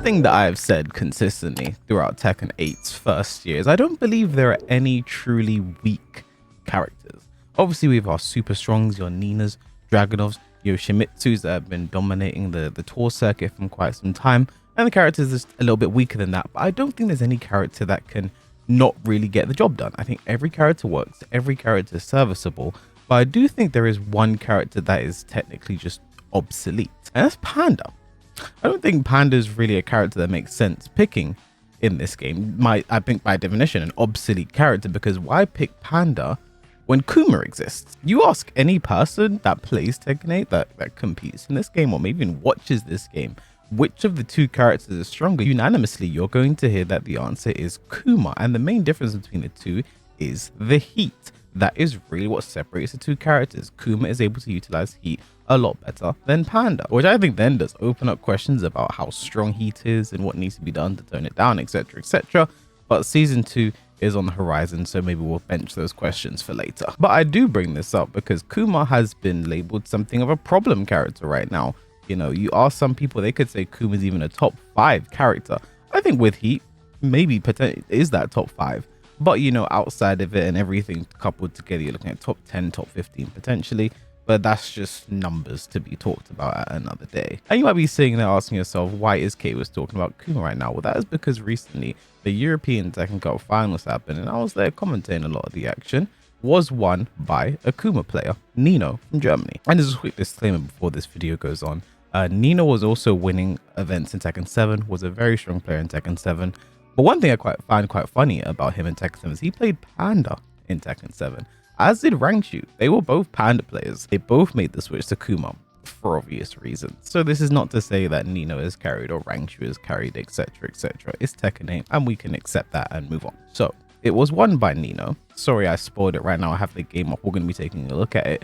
thing that I have said consistently throughout Tekken 8's first year is I don't believe there are any truly weak characters. Obviously, we have our super strongs, your Ninas, Dragunovs, Yoshimitsus that have been dominating the tour circuit from quite some time, and the characters are a little bit weaker than that, but I don't think there's any character that can not really get the job done. I think every character works, every character is serviceable, but I do think there is one character that is technically just obsolete, and that's Panda. I don't think Panda is really a character that makes sense picking in this game. I think by definition an obsolete character, because why pick Panda when Kuma exists? You ask any person that plays Tekken 8 that competes in this game or maybe even watches this game, which of the two characters is stronger, unanimously you're going to hear that the answer is Kuma, and the main difference between the two is the heat. That is really what separates the two characters. Kuma is able to utilize heat a lot better than Panda, which I think then does open up questions about how strong heat is and what needs to be done to tone it down, etc, etc. But season 2 is on the horizon, so maybe we'll bench those questions for later. But I do bring this up because Kuma has been labeled something of a problem character right now. You know, you ask some people, they could say Kuma's even a top 5 character. I think with heat, maybe potentially is that top 5. But, you know, outside of it and everything coupled together, you're looking at top 10, top 15 potentially. But that's just numbers to be talked about at another day. And you might be sitting there asking yourself, why is K-Was talking about Kuma right now? Well, that is because recently the European Tekken Cup Finals happened, and I was there commentating a lot of the action. Was won by a Kuma player, Nino from Germany. And there's a quick disclaimer before this video goes on. Nino was also winning events in Tekken 7, was a very strong player in Tekken 7. But one thing I find quite funny about him in Tekken 7 is he played Panda in Tekken 7, as did Rangchu. They were both Panda players. They both made the switch to Kuma for obvious reasons. So this is not to say that Nino is carried or Rangchu is carried, etc, etc. It's Tekken 8 and we can accept that and move on. So it was won by Nino. Sorry, I spoiled it right now. I have the game up. We're going to be taking a look at it.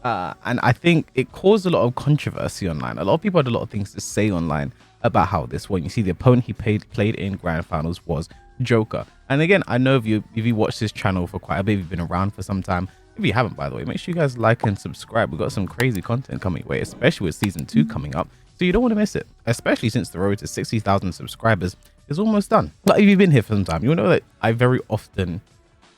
And I think it caused a lot of controversy online. A lot of people had a lot of things to say online about how this won. You see, the opponent he played in grand finals was Joka. And again, I know if you watch this channel for quite a bit, you've been around for some time. If you haven't, by the way, make sure you guys like and subscribe. We've got some crazy content coming your way, especially with season 2 coming up. So you don't want to miss it, especially since the road to 60,000 subscribers is almost done. But if you've been here for some time, you'll know that I very often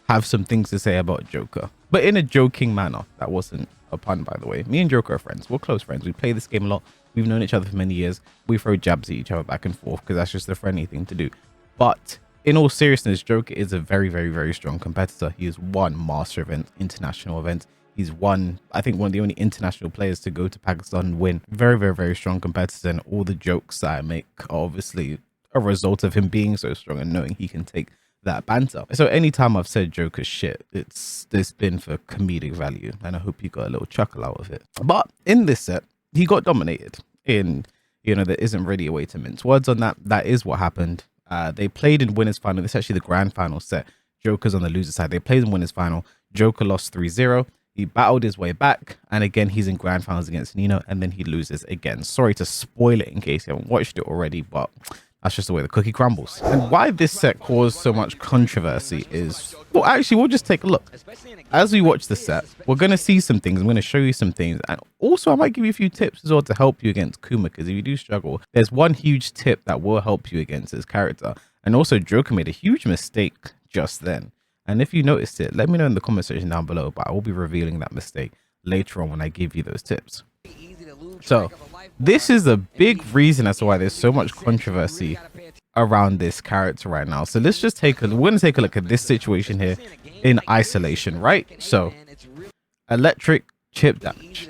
have some things to say about Joka, but in a joking manner. That wasn't a pun, by the way. Me and Joka are friends. We're close friends. We play this game a lot. We've known each other for many years. We throw jabs at each other back and forth because that's just the friendly thing to do. But in all seriousness, Joka is a very, very, very strong competitor. He has won master event, international events. He's won, I think, one of the only international players to go to Pakistan and win. Very, very, very strong competitor. And all the jokes that I make are obviously a result of him being so strong and knowing he can take that banter. So anytime I've said Joker's shit, it's been for comedic value, and I hope you got a little chuckle out of it. But in this set, he got dominated in, you know, there isn't really a way to mince words on that. That is what happened. They played in winners final. This is actually the grand final set. Joker's on the loser side. They played in winners final. Joka lost 3-0. He battled his way back, and again he's in grand finals against Nino, and then he loses again. Sorry to spoil it in case you haven't watched it already, but that's just the way the cookie crumbles. And why this set caused so much controversy is, well, actually, we'll just take a look. As we watch the set, we're going to see some things. I'm going to show you some things. And also, I might give you a few tips as well to help you against Kuma, because if you do struggle, there's one huge tip that will help you against his character. And also, Joka made a huge mistake just then. And if you noticed it, let me know in the comment section down below, but I will be revealing that mistake later on when I give you those tips. So this is a big reason as to why there's so much controversy around this character right now. So let's just we're going to take a look at this situation here in isolation, right? So electric chip damage.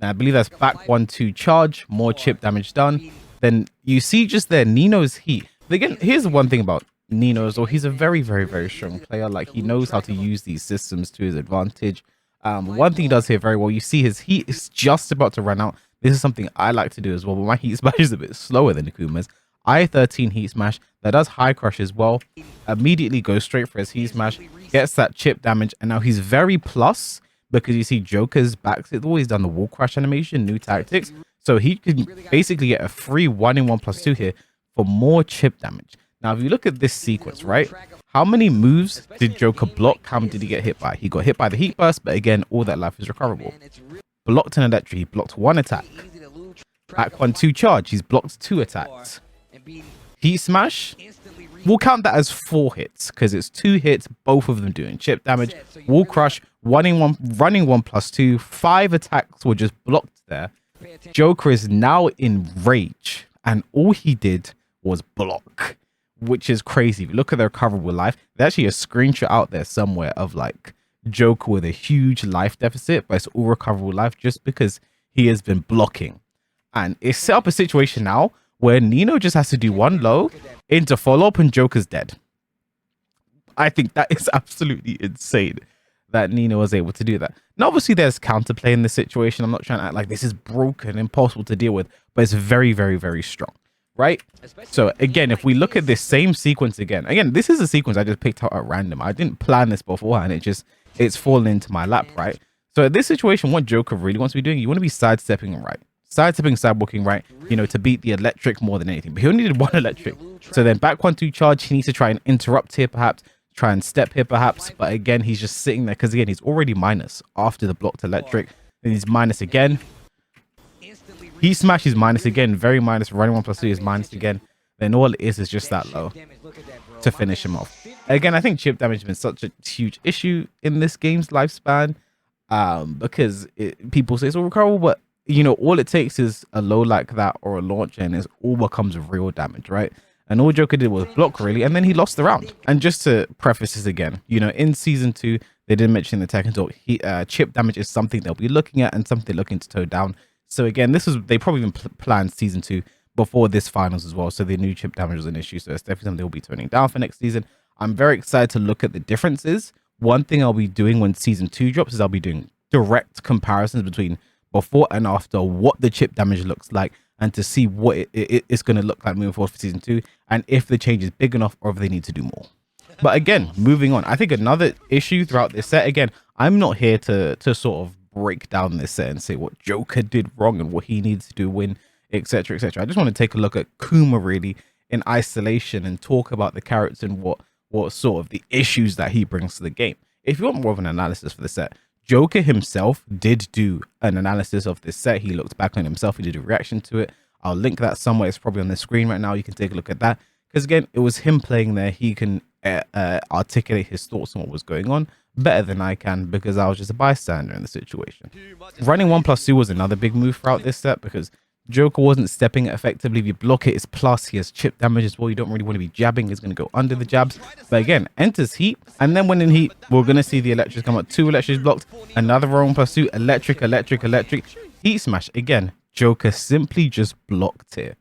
Now I believe that's back 1-2 charge, more chip damage done. Then you see just there Nino's heat. Again, here's the one thing about Nino as well. He's a very, very, very strong player. Like, he knows how to use these systems to his advantage. One thing he does here very well, you see his heat is just about to run out. This is something I like to do as well, but my heat smash is a bit slower than Kuma's. I-13 heat smash that does high crush as well. Immediately goes straight for his heat smash, gets that chip damage, and now he's very plus because you see Joker's back. He's done the wall crash animation, new tactics, so he can basically get a free 1-in-1+2 here for more chip damage. Now, if you look at this sequence, right? How many moves did Joka block? How many did he get hit by? He got hit by the heat burst, but again, all that life is recoverable. Blocked an electric, he blocked 1 attack. Back 1-2 charge, he's blocked 2 attacks. Heat Smash, we'll count that as 4 hits because it's 2 hits, both of them doing chip damage. Wall Crush, running 1+2, 5 attacks were just blocked there. Joka is now in rage, and all he did was block, which is crazy. If you look at their recoverable life, there's actually a screenshot out there somewhere of like Joka with a huge life deficit, but it's all recoverable life just because he has been blocking. And it's set up a situation now where Nino just has to do one low into follow-up and Joka's dead. I think that is absolutely insane that Nino was able to do that. Now, obviously, there's counterplay in this situation. I'm not trying to act like this is broken, impossible to deal with, but it's very, very, very strong, right? So, again, if we look at this same sequence again, this is a sequence I just picked out at random. I didn't plan this beforehand. It's fallen into my lap, right? So, in this situation, what Joka really wants to be doing, you want to be sidestepping right. Sidestepping, sidewalking right, you know, to beat the electric more than anything. But he only did 1 electric. So then back 1-2 charge, he needs to try and interrupt here, perhaps. Try and step here, perhaps. But again, he's just sitting there because, again, he's already minus after the blocked electric. Then he's minus again. He smashes minus again. Very minus. Running 1+2 is minus again. Then all it is just that low to finish him off. Again, I think chip damage has been such a huge issue in this game's lifespan because people say it's all recoverable, but you know, all it takes is a low like that or a launch and it all becomes real damage, right? And all Joka did was block, really, and then he lost the round. And just to preface this again, you know, in Season 2, they did mention in the Tekken Talk, chip damage is something they'll be looking at and something they're looking to toe down. So again, they probably even planned Season 2 before this finals as well, so they knew chip damage was an issue, so it's definitely something they'll be toning down for next season. I'm very excited to look at the differences. One thing I'll be doing when Season 2 drops is I'll be doing direct comparisons between before and after, what the chip damage looks like, and to see what it's going to look like moving forward for Season 2, and if the change is big enough or if they need to do more. But again, moving on, I think another issue throughout this set, again, I'm not here to sort of break down this set and say what Joka did wrong and what he needs to do win, etc, etc. I just want to take a look at Kuma really in isolation and talk about the character and what sort of the issues that he brings to the game. If you want more of an analysis for the set, Joka himself did do an analysis of this set. He looked back on himself. He did a reaction to it. I'll link that somewhere. It's probably on the screen right now. You can take a look at that. Because again, it was him playing there. He can articulate his thoughts on what was going on better than I can because I was just a bystander in the situation. Running 1+2 was another big move throughout this set because Joka wasn't stepping it effectively. If you block it, it's plus. He has chip damage as well. You don't really want to be jabbing. He's going to go under the jabs. But again, enters heat. And then when in heat, we're going to see the electrics come up. 2 electrics blocked. Another roll 1+2. Electric, electric, electric. Heat smash. Again, Joka simply just blocked here.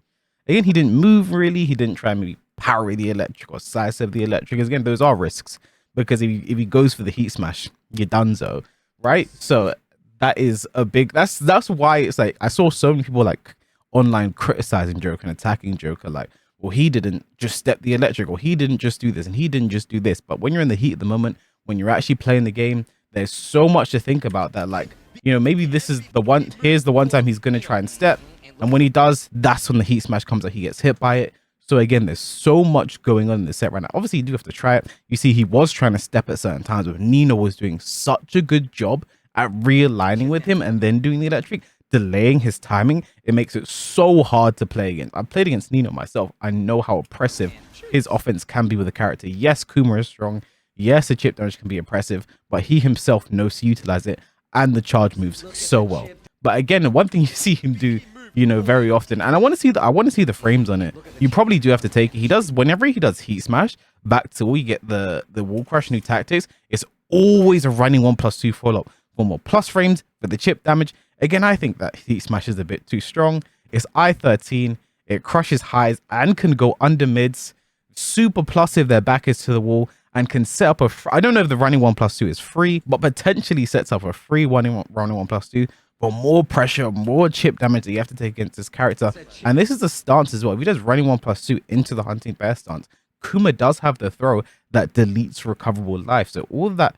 Again, he didn't move really. He didn't try and maybe parry the electric or sidestep the electric. Again, those are risks. Because if he goes for the heat smash, you're donezo. Right? So that is a big... That's why it's like... I saw so many people like online criticizing Joka and attacking Joka like, well, he didn't just step the electric, or he didn't just do this, and he didn't just do this. But when you're in the heat of the moment, when you're actually playing the game, there's so much to think about that, like, you know, maybe this is the one, here's the one time he's going to try and step, and when he does, that's when the heat smash comes out, he gets hit by it. So again, there's so much going on in the set right now. Obviously, you do have to try it. You see, he was trying to step at certain times, but Nino was doing such a good job at realigning with him and then doing the electric, delaying his timing. It makes it so hard to play against. I've played against Nino myself. I know how oppressive his offense can be with a character. Yes, Kuma is strong. Yes, the chip damage can be impressive, but he himself knows to utilize it and the charge moves so well. But again, one thing you see him do, you know, very often, and I want to see the frames on it. You probably do have to take it. He does, whenever he does heat smash, back to we get the wall crush new tactics. It's always a running 1+2 follow-up for more plus frames for the chip damage. Again, I think that heat smash is a bit too strong. It's I-13. It crushes highs and can go under mids. Super plus if their back is to the wall, and can set up a... I don't know if the running 1+2 is free, but potentially sets up a free running 1+2 for more pressure, more chip damage that you have to take against this character. And this is the stance as well. If he does running 1+2 into the hunting bear stance, Kuma does have the throw that deletes recoverable life. So all that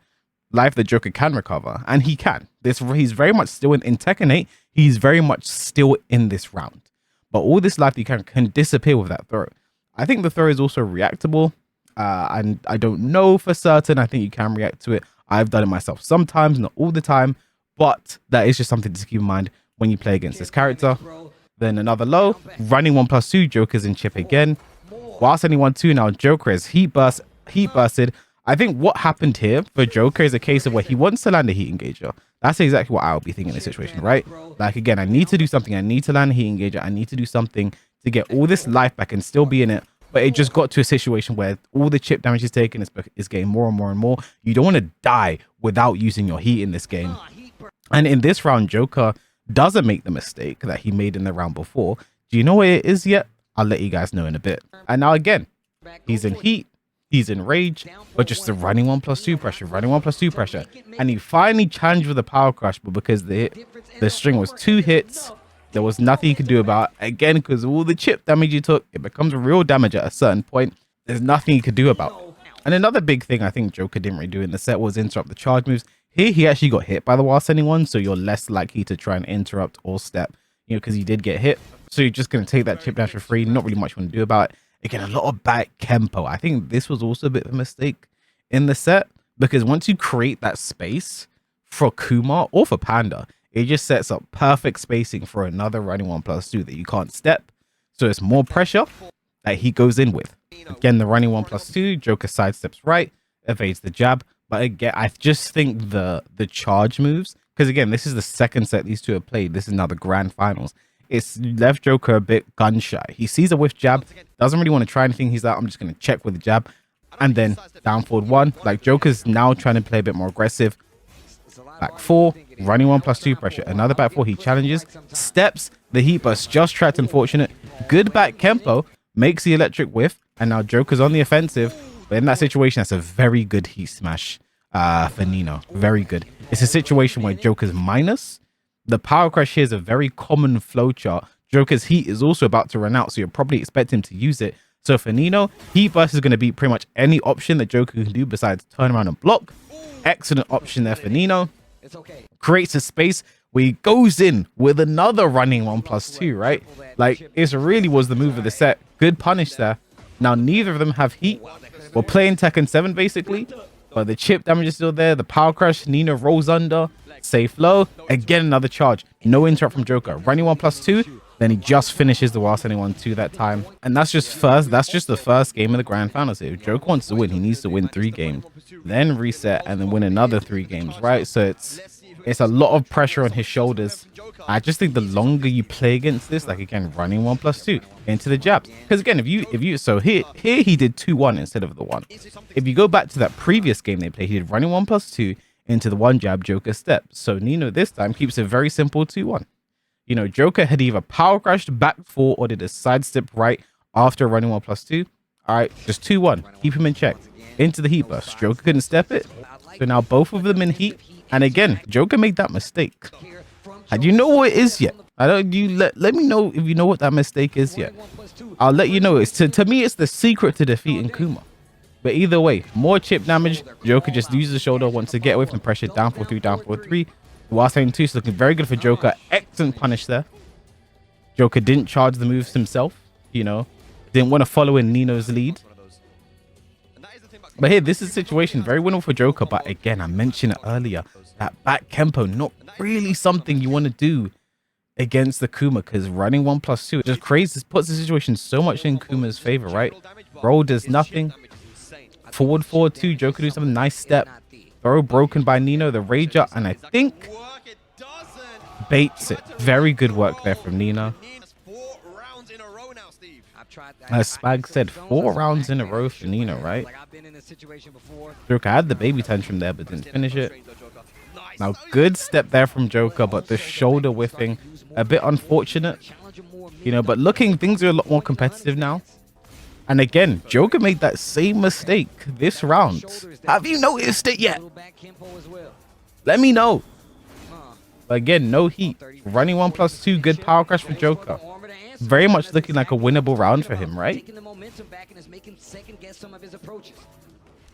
life that Joka can recover, and he can. He's very much still in Tekken 8. He's very much still in this round. But all this life that you can disappear with that throw. I think the throw is also reactable. And I don't know for certain. I think you can react to it. I've done it myself sometimes, not all the time. But that is just something to keep in mind when you play against this character. Then another low, running 1+2, Joker's in chip again. While sending 1-2, now Joker is heat bursted. I think what happened here for Joker is a case of where he wants to land a heat engager. That's exactly what I would be thinking in this situation, right? Like, again, I need to do something. I need to land a heat engager. I need to do something to get all this life back and still be in it. But it just got to a situation where all the chip damage is taken is getting more and more and more. You don't want to die without using your heat in this game. And in this round, Joka doesn't make the mistake that he made in the round before. Do you know what it is yet? I'll let you guys know in a bit. And now again, he's in heat. He's in rage, but just the running 1+2 pressure, running 1+2 pressure. And he finally challenged with a power crush, but because the string was 2 hits, there was nothing you could do about it. Again, because all the chip damage you took, it becomes real damage at a certain point. There's nothing you could do about it. And another big thing I think Joka didn't really do in the set was interrupt the charge moves. Here, he actually got hit by the while sending one, so you're less likely to try and interrupt or step, you know, because he did get hit. So you're just going to take that chip dash for free. Not really much you want to do about it. Again, a lot of back tempo. I think this was also a bit of a mistake in the set, because once you create that space for Kuma or for Panda, it just sets up perfect spacing for another running 1+2 that you can't step. So it's more pressure that he goes in with. Again, the running 1+2, Joka sidesteps right, evades the jab. But again, I just think the charge moves, because again, this is the second set these two have played. This is now the grand finals. It's left Joka a bit gun shy. He sees a whiff jab, doesn't really want to try anything. He's like, I'm just going to check with the jab. And then down forward 1. Like, Joker's now trying to play a bit more aggressive. Back 4, running 1+2 pressure. Another back 4, he challenges, steps, the heat burst, just trapped, unfortunate. Good back tempo, makes the electric whiff. And now Joker's on the offensive. But in that situation, that's a very good heat smash for Nino. Very good. It's a situation where Joker's minus. The power crush here is a very common flowchart. Joker's heat is also about to run out, so you'll probably expect him to use it. So for Nino, heat burst is going to be pretty much any option that Joker can do besides turn around and block. Excellent option there for Nino. Creates a space where he goes in with another running 1+2, right? Like, it really was the move of the set. Good punish there. Now, neither of them have heat. We're playing Tekken 7, basically. But the chip damage is still there. The power crush, Nino rolls under. Safe low. Again, another charge. No interrupt from Joka. Running 1+2. Then he just finishes the while sending 1-2 that time. And that's just the first game of the grand finals. If Joka wants to win, he needs to win 3 games. Then reset and then win another 3 games, right? So it's a lot of pressure on his shoulders. I just think the longer you play against this, like again, running 1+2 into the jabs. Because again, if you so here he did 2-1 instead of the 1. If you go back to that previous game they played, he did running 1+2 into the 1 jab, Joka step. So Nino this time keeps it very simple 2-1. You know, Joka had either power crashed back 4 or did a sidestep right after running 1+2. All right, just 2-1. Keep him in check. Into the heat burst. Joka couldn't step it. So now both of them in heat. And again, Joka made that mistake. And you know what it is yet? Let me know if you know what that mistake is yet. I'll let you know. It's to me, it's the secret to defeating Kuma. But either way, more chip damage. Joka just uses the shoulder, wants to get away from the pressure. Down 4-3, down 4-3. While saying 2, so looking very good for Joka. Excellent punish there. Joka didn't charge the moves himself. You know, didn't want to follow in Nino's lead. But here, this is a situation very winnable for Joka. But again, I mentioned it earlier. That back tempo, not really something you want to do against the Kuma, because running 1+2 just creates, puts the situation so much in Kuma's favor, right? Roll does nothing. Forward 4-2, Joka do something. Nice step. Throw broken by Nino, the Rager, and I think baits it. Very good work there from Nino. As Spag said, 4 rounds in a row for Nino, right? Joka had the baby tantrum there, but didn't finish it. Now, good step there from Joka, but the shoulder whiffing, a bit unfortunate. You know, but looking, things are a lot more competitive now. And again, Joka made that same mistake this round. Have you noticed it yet? Let me know. But again, no heat. Running 1+2, good power crush for Joka. Very much looking like a winnable round for him, right?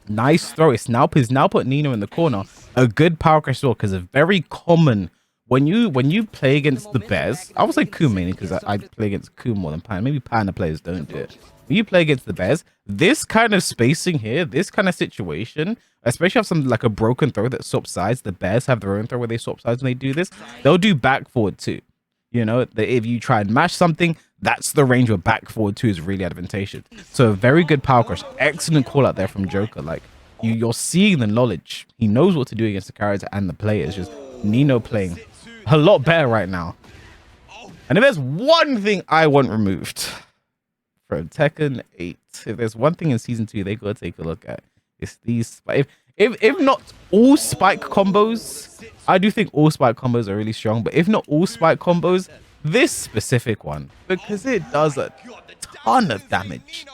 Nice throw. He's now put Nino in the corner. A good power crush as well, because a very common when you play against the Bears. I would say Kuma mainly because I play against Kuma more than Panda. Maybe Panda players don't do it. When you play against the Bears, this kind of spacing here, this kind of situation, especially if something like a broken throw that swaps sides, the Bears have their own throw where they swap sides when they do this. They'll do back forward too. You know, that if you try and mash something, that's the range where back forward 2 is really advantageous. So a very good power crush. Excellent call out there from Joka. Like, you're seeing the knowledge. He knows what to do against the character and the players. Just Nino playing a lot better right now. And if there's one thing I want removed from Tekken 8, if there's one thing in Season 2 they gotta take a look at, it's these. If not all spike combos, I do think all spike combos are really strong, but if not all spike combos, this specific one, because it does a ton of damage.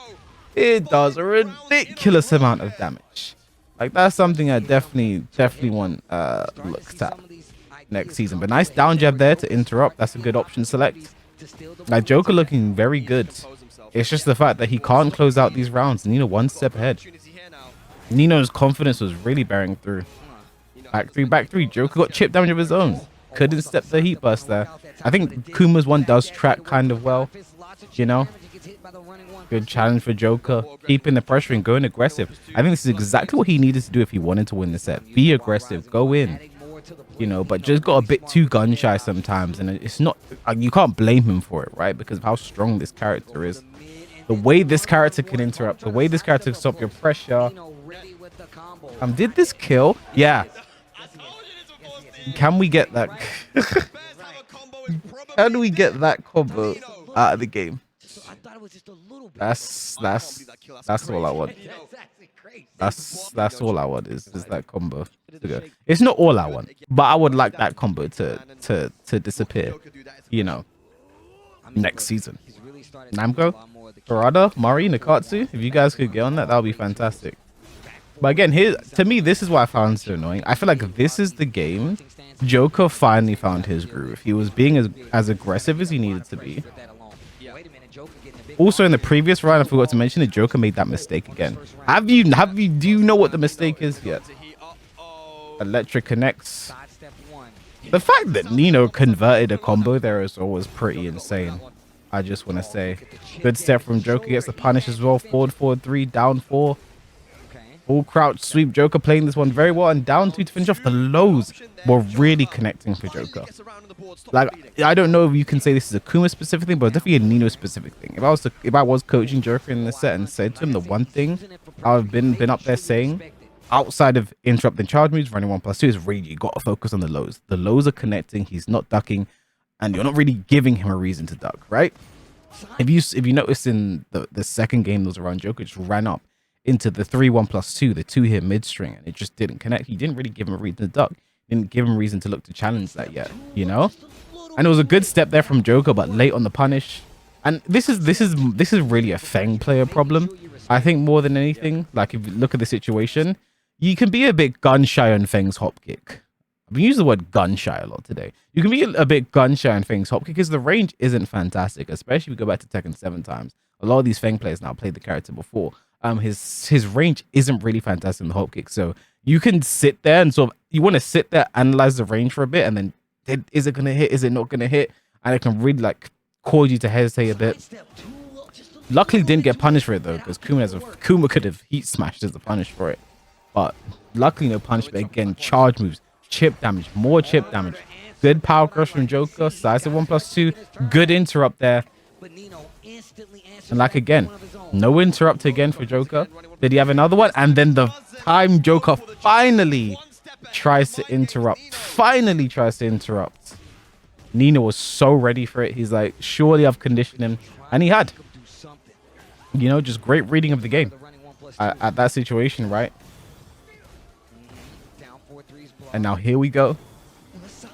It does a ridiculous amount of damage. Like, that's something I definitely want looked at next season. But nice down jab there to interrupt. That's a good option select. Like, Joka looking very good. It's just the fact that he can't close out these rounds. Nino one step ahead. Nino's confidence was really bearing through. Back three. Joka got chip damage of his own. Couldn't step the heat burst there. I think Kuma's one does track kind of well. You know? Good challenge for Joka. Keeping the pressure and going aggressive. I think this is exactly what he needed to do if he wanted to win the set. Be aggressive. Go in. You know, but just got a bit too gun shy sometimes. And it's not... You can't blame him for it, right? Because of how strong this character is. The way this character can interrupt. The way this character can stop your pressure. Did this kill? Yeah. Can we get that? Can we get that combo out of the game? That's all I want. That's all I want is that combo to go. It's not all I want, but I would like that combo to disappear. You know, next season. Namco, Harada, Mari, Nakatsu. If you guys could get on that, that would be fantastic. But again, to me, this is what I found so annoying. I feel like this is the game Joka finally found his groove. He was being as aggressive as he needed to be. Also, in the previous round, I forgot to mention that Joka made that mistake again. Do you know what the mistake is yet? Electric connects. The fact that Nino converted a combo there is always pretty insane. I just want to say, good step from Joka, gets the punish as well. Forward 3, down 4. Full crouch sweep. Joka playing this one very well, and down 2 to finish off. The lows were really connecting for Joka. Like, I don't know if you can say this is a Kuma specific thing, but it's definitely a Nino specific thing. If I was coaching Joka in this set and said to him the one thing I've been up there saying, outside of interrupting charge moves, running 1+2, is really you got to focus on the lows. The lows are connecting. He's not ducking, and you're not really giving him a reason to duck, right? If you noticed in the second game that was around, Joka just ran up into the 3-1+2, the 2-hit mid-string, and it just didn't connect. He didn't really give him a reason to duck. Didn't give him a reason to look to challenge that yet, you know? And it was a good step there from Joka, but late on the punish. And this is really a Feng player problem. I think more than anything, like if you look at the situation, you can be a bit gun shy on Feng's hop kick. I've been using the word gun shy a lot today. You can be a bit gun shy on Feng's hop kick because the range isn't fantastic, especially if you go back to Tekken 7 times. A lot of these Feng players now played the character before. His range isn't really fantastic in the hop kick, so you can sit there and sort of you want to sit there, analyze the range for a bit, and then is it gonna hit? Is it not gonna hit? And it can really like cause you to hesitate a bit. Luckily, didn't get punished for it though, because Kuma could have heat smashed as a punish for it, but luckily no punishment. Again, charge moves, chip damage, more chip damage. Good power crush from Joka, size of 1+2, good interrupt there. And like again, no interrupt again for Joka. Did he have another one? And then the time Joka finally tries to interrupt. Nino was so ready for it. He's like, surely I've conditioned him. And he had. You know, just great reading of the game at that situation, right? And now here we go.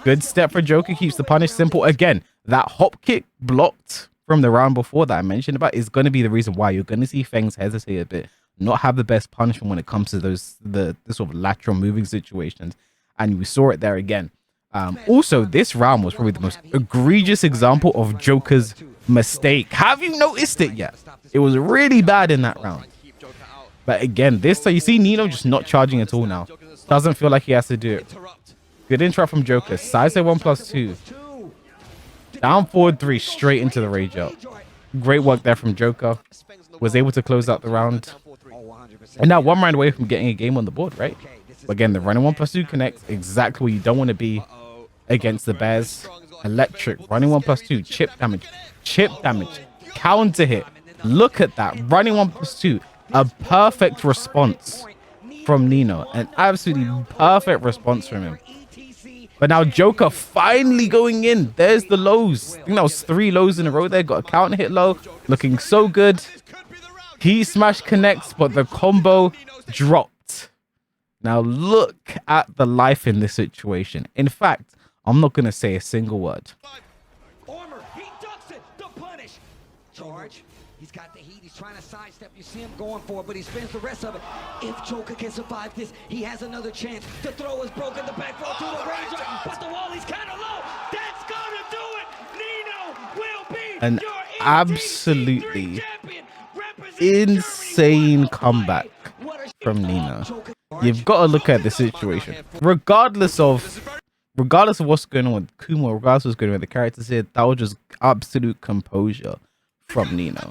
Good step for Joka. Keeps the punish simple. Again, that hop kick blocked from the round before that I mentioned about is going to be the reason why you're going to see Feng's hesitate a bit, not have the best punishment when it comes to the sort of lateral moving situations, and we saw it there again. Also, this round was probably the most egregious example of Joka's mistake. Have you noticed it yet? It was really bad in that round. But again, so you see Nino just not charging at all now. Doesn't feel like he has to do it. Good interrupt from Joka. Size of 1+2. Down forward 3 straight into the rage out. Great work there from Joka. Was able to close out the round. And now 1 round away from getting a game on the board, right? But again, the running 1+2 connects exactly where you don't want to be. against the Bears. Electric, running 1+2, chip damage, counter hit. Look at that, running 1+2. A perfect response from Nino. An absolutely perfect response from him. But now Joka finally going in. There's the lows. I think that was 3 lows in a row there. Got a counter hit low. Looking so good. He smash connects, but the combo dropped. Now look at the life in this situation. In fact, I'm not going to say a single word. He ducks it. The punish. Charge. He's got the heat. He's trying to sidestep. You see him going for it, but he spends the rest of it. If Joka can survive this, he has another chance. The throw is broken. The back throw to the Ranger, but the wall is kind of low. That's gonna do it. Nino will be an absolutely insane comeback from Nino. You've got to look at the situation. Regardless of what's going on with Kuma, regardless of what's going on with the characters here, that was just absolute composure from Nino.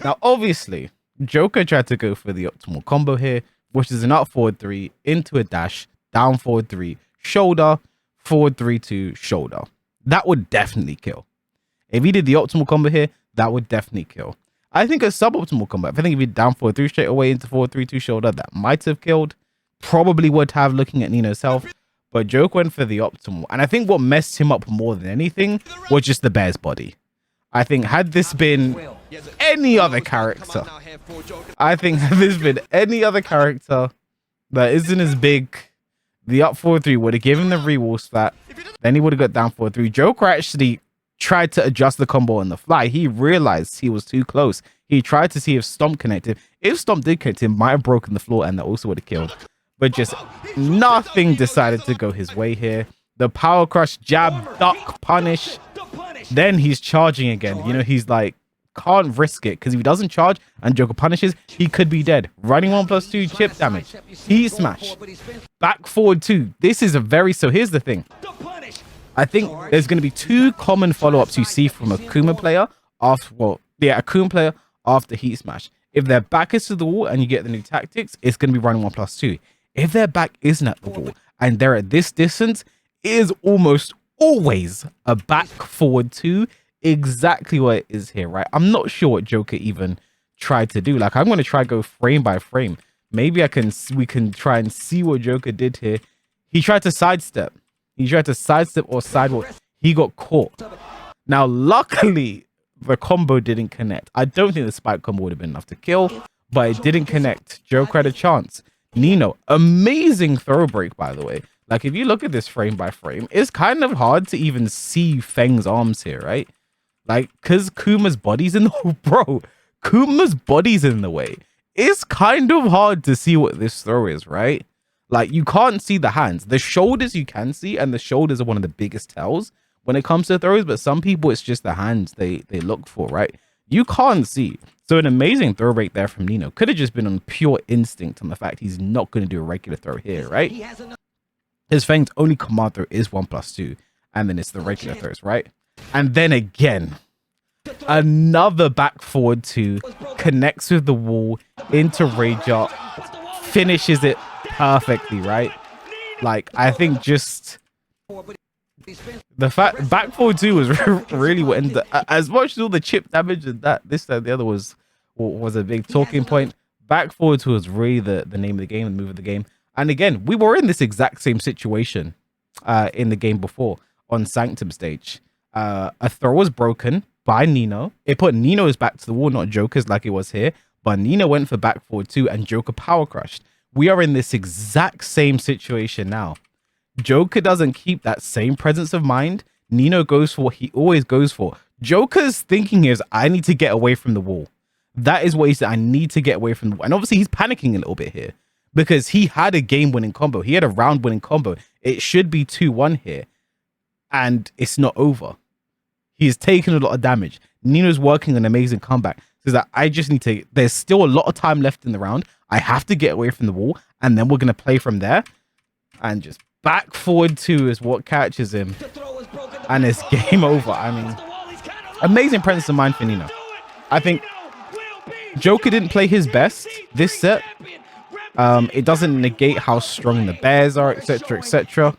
Now, obviously, Joka tried to go for the optimal combo here, which is an up forward 3 into a dash, down forward 3, shoulder, forward 3-2, shoulder. That would definitely kill. If he did the optimal combo here, that would definitely kill. I think a suboptimal combo, I think if he down forward 3 straight away into forward 3-2 shoulder, that might have killed. Probably would have, looking at Nino's health. But Joka went for the optimal. And I think what messed him up more than anything was just the Bear's body. I think had this been any other character, that isn't as big, the up 4-3 would have given the re-wall flat. Then he would have got down 4-3. Joka actually tried to adjust the combo on the fly. He realized he was too close. He tried to see if Stomp connected. If Stomp did connect, him might have broken the floor, and that also would have killed. But just nothing decided to go his way here. The power crush, jab, duck, punish. Then he's charging again. You know, he's like, can't risk it, because if he doesn't charge and Joka punishes, he could be dead. Running 1+2, chip damage. He smash. Back forward 2. This is a very, so here's the thing. I think there's going to be 2 common follow-ups you see from a Kuma player after, a Kuma player after heat smash. If their back is to the wall and you get the new tactics, it's going to be running 1+2. If their back isn't at the wall and they're at this distance, it is almost always a back forward 2, exactly what it is here, right? I'm not sure what Joka even tried to do. Like, I'm going to try go frame by frame. Maybe we can try and see what Joka did here. He tried to sidestep. Or sidewalk. He got caught. Now, luckily, the combo didn't connect. I don't think the spike combo would have been enough to kill, but it didn't connect. Joka had a chance. Nino, amazing throw break, by the way. Like, if you look at this frame by frame, it's kind of hard to even see Feng's arms here, right? Like, because Kuma's body's in the bro. Kuma's body's in the way. It's kind of hard to see what this throw is, right? Like, you can't see the hands. The shoulders you can see, and the shoulders are one of the biggest tells when it comes to throws, but some people, it's just the hands they look for, right? You can't see. So an amazing throw break there from Nino. Could have just been on pure instinct on the fact he's not going to do a regular throw here, right? His Feng's only command throw is 1+2, and then it's the regular throws, right? And then again, another back forward 2, connects with the wall into Ranger, finishes it perfectly, right? Like, I think just the fact back forward 2 was really what ended, as much as all the chip damage and the other was a big talking point. Back forward 2 was really the name of the game, the move of the game. And again, we were in this exact same situation in the game before on Sanctum stage. A throw was broken by Nino. It put Nino's back to the wall, not Joker's like it was here. But Nino went for back forward 2 and Joka power crushed. We are in this exact same situation now. Joka doesn't keep that same presence of mind. Nino goes for what he always goes for. Joker's thinking is, I need to get away from the wall. That is what he said. I need to get away from the wall. And obviously he's panicking a little bit here, because he had a game-winning combo. He had a round-winning combo. It should be 2-1 here. And it's not over. He's taken a lot of damage. Nino's working an amazing comeback. So that I just need to... There's still a lot of time left in the round. I have to get away from the wall. And then we're going to play from there. And just back forward 2 is what catches him. And it's game over. I mean, amazing presence of mind for Nino. I think Joka didn't play his best this set. It doesn't negate how strong the Bears are, etc., etc.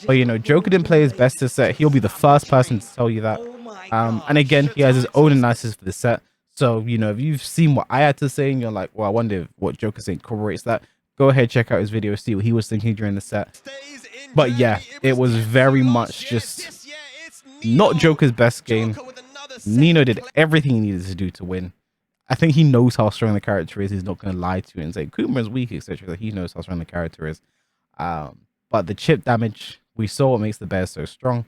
But you know, Joka didn't play his best this set. He'll be the first person to tell you that. And again, he has his own analysis for the set. So you know, if you've seen what I had to say and you're like, well, I wonder if what Joker's saying corroborates that, go ahead, check out his video, see what he was thinking during the set. But yeah, it was very much just not Joker's best game. Nino did everything he needed to do to win. I think he knows how strong the character is. He's not going to lie to you and say Kuma is weak, etc. He knows how strong the character is. But the chip damage, we saw what makes the Bears so strong.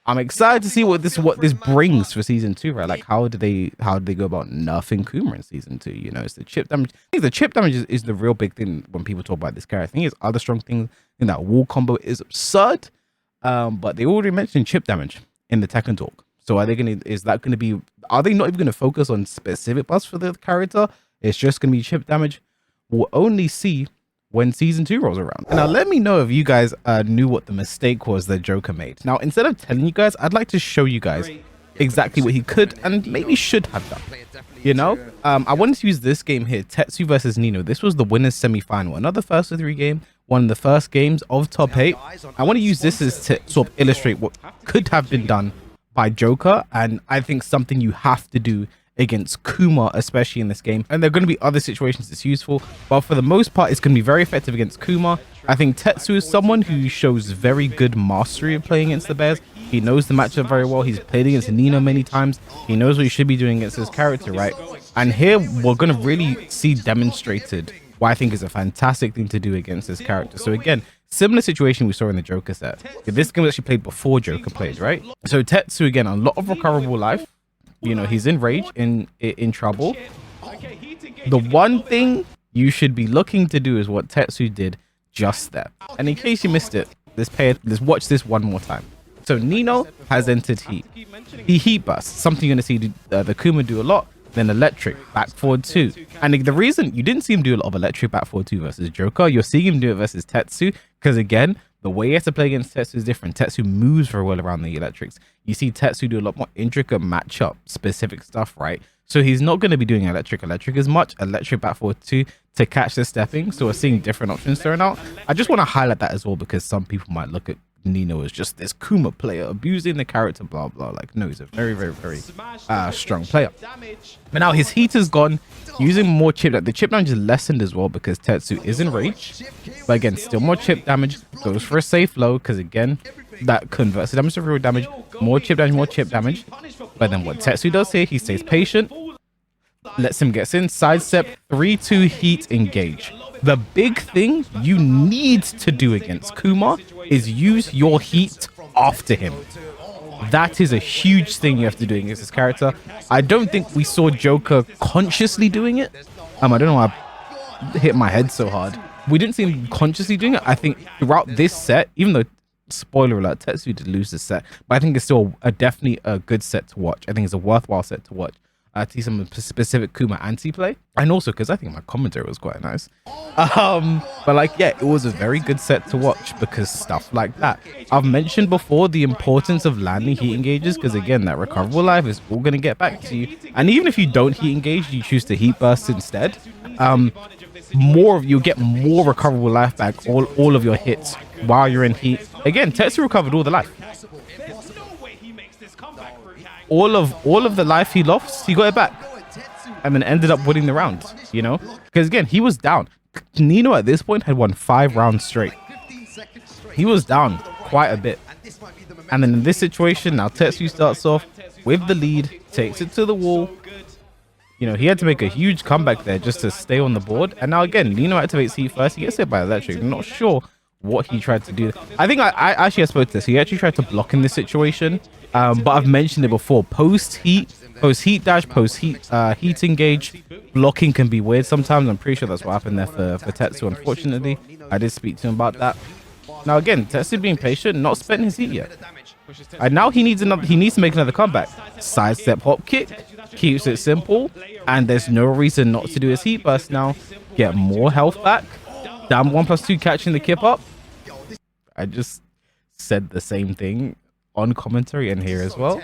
I'm excited to see what this brings for season 2, right? Like how do they go about nerfing Kuma in season 2? You know, it's the chip damage. I think the chip damage is the real big thing when people talk about this character. I think his other strong things in that wall combo is absurd. But they already mentioned chip damage in the Tekken talk. So are they not even gonna focus on specific buffs for the character? It's just gonna be chip damage. We'll only see when season 2 rolls around. Now let me know if you guys knew what the mistake was that Joka made. Now instead of telling you guys, I'd like to show you guys exactly what he could and maybe should have done. You know, I wanted to use this game here, Tetsu versus Nino. This was the winners semi-final, another first of 3 game, one of the first games of top 8. I want to use this as to sort of illustrate what could have been done by Joka, and I think something you have to do against Kuma, especially in this game. And there are going to be other situations it's useful, but for the most part it's going to be very effective against Kuma. I think Tetsu is someone who shows very good mastery of playing against the Bears. He knows the matchup very well. He's played against Nino many times. He knows what he should be doing against his character, right? And here we're going to really see demonstrated what I think is a fantastic thing to do against this character. So again, similar situation we saw in the Joka set. This game was actually played before Joka played, right? So Tetsu, again, a lot of recoverable life. You know, he's in rage, in trouble. The one thing you should be looking to do is what Tetsu did just there. And in case you missed it, let's watch this one more time. So Nino has entered heat. He heat bursts, something you're going to see the Kuma do a lot. Then electric, back forward 2. And the reason you didn't see him do a lot of electric back forward 2 versus Joka, you're seeing him do it versus Tetsu, because again, the way he has to play against Tetsu is different. Tetsu moves very well around the electrics. You see Tetsu do a lot more intricate matchup specific stuff, right? So he's not going to be doing electric as much. Electric back forward 2 to catch the stepping. So we're seeing different options thrown out. I just want to highlight that as well, because some people might look at Nino as just this Kuma player abusing the character, blah blah. Like, no, he's a very strong player. But now his heat is gone. Using more chip, the chip damage is lessened as well because Tetsu is in rage. But again, still more chip damage. Goes for a safe low because again, that converts the damage to real damage. More chip damage, more chip damage. But then what Tetsu does here, he stays patient, lets him get in, sidestep, 3-2 heat, engage. The big thing you need to do against Kuma is use your heat after him. That is a huge thing you have to do against this character. I don't think we saw Joka consciously doing it. I don't know why I hit my head so hard. We didn't see him consciously doing it. I think throughout this set, even though, spoiler alert, Tetsu did lose this set, but I think it's still definitely a good set to watch. I think it's a worthwhile set to watch. To see some specific Kuma anti-play, and also because I think my commentary was quite nice. But like, yeah, it was a very good set to watch because stuff like that. I've mentioned before the importance of landing heat engages, because again, that recoverable life is all going to get back to you. And even if you don't heat engage, you choose to heat burst instead, you'll get more recoverable life back, all of your hits while you're in heat. Again, Tetsu recovered all the life. All of the life he lost, he got it back and then ended up winning the round, you know, because again, he was down. Nino at this point had won 5 rounds straight. He was down quite a bit, and then in this situation now Tetsu starts off with the lead, takes it to the wall. You know, he had to make a huge comeback there just to stay on the board. And now again, Nino activates heat first. He gets hit by electric. I'm not sure what he tried to do. I think I actually spoke to this. He actually tried to block in this situation. But I've mentioned it before. Post heat dash, post heat engage, blocking can be weird sometimes. I'm pretty sure that's what happened there for Tetsu, unfortunately. I did speak to him about that. Now again, Tetsu being patient, not spending his heat yet. And now he needs to make another comeback. Sidestep hop kick, keeps it simple, and there's no reason not to do his heat burst now. Get more health back. Down 1+2, catching the kip up. I just said the same thing on commentary and here as well.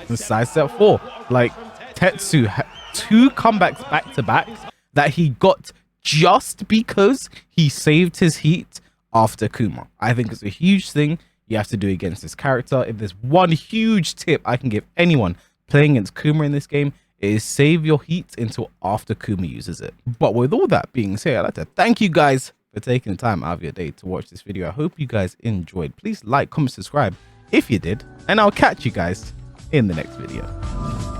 And sidestep 4. Like, Tetsu 2 comebacks back to back, that he got just because he saved his heat after Kuma. I think it's a huge thing you have to do against this character. If there's one huge tip I can give anyone playing against Kuma in this game, it is save your heat until after Kuma uses it. But with all that being said, I'd like to thank you guys for taking the time out of your day to watch this video. I hope you guys enjoyed. Please like, comment, subscribe if you did, and I'll catch you guys in the next video.